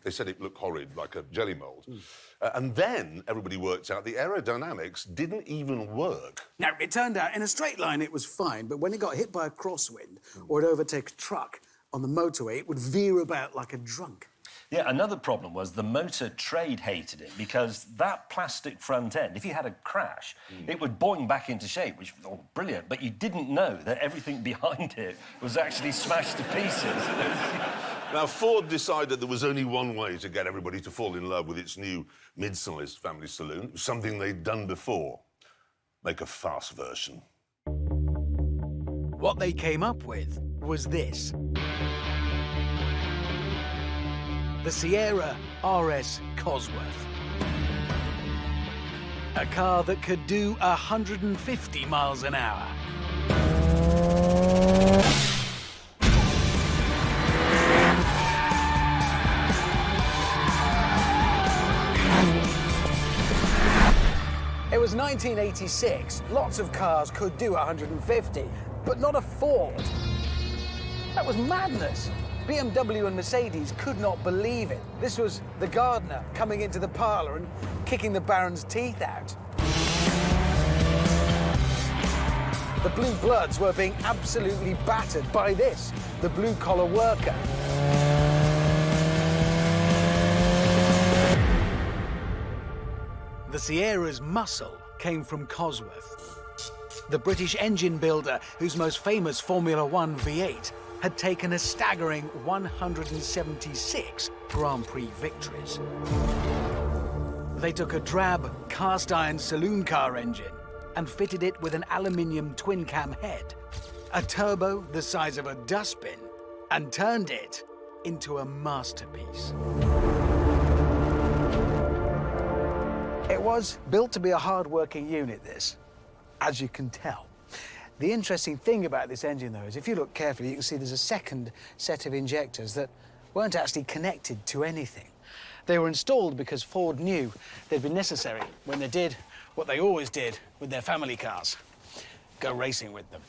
They said it looked horrid, like a jelly mould. And then everybody worked out the aerodynamics didn't even work. Now, it turned out in a straight line it was fine, but when it got hit by a crosswind or it overtook a truck on the motorway, it would veer about like a drunk. Yeah, another problem was the motor trade hated it because that plastic front end, if you had a crash, it would boing back into shape, which was brilliant, but you didn't know that everything behind it was actually smashed to pieces. Now, Ford decided there was only one way to get everybody to fall in love with its new mid-sized family saloon. It was something they'd done before. Make a fast version. What they came up with was this. The Sierra RS Cosworth. A car that could do 150 miles an hour. It was 1986. Lots of cars could do 150, but not a Ford. That was madness. BMW and Mercedes could not believe it. This was the gardener coming into the parlour and kicking the Baron's teeth out. The blue bloods were being absolutely battered by this, the blue-collar worker. The Sierra's muscle came from Cosworth. The British engine builder, whose most famous Formula One V8 had taken a staggering 176 Grand Prix victories. They took a drab cast-iron saloon car engine and fitted it with an aluminium twin-cam head, a turbo the size of a dustbin, and turned it into a masterpiece. It was built to be a hard-working unit, this, as you can tell. The interesting thing about this engine, though, is if you look carefully, you can see there's a second set of injectors that weren't actually connected to anything. They were installed because Ford knew they'd be necessary when they did what they always did with their family cars, go racing with them.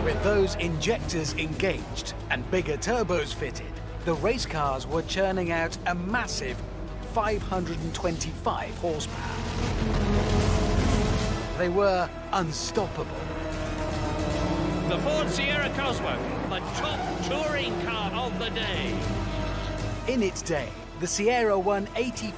With those injectors engaged and bigger turbos fitted, the race cars were churning out a massive 525 horsepower. They were unstoppable. The Ford Sierra Cosworth, the top touring car of the day. In its day, the Sierra won 84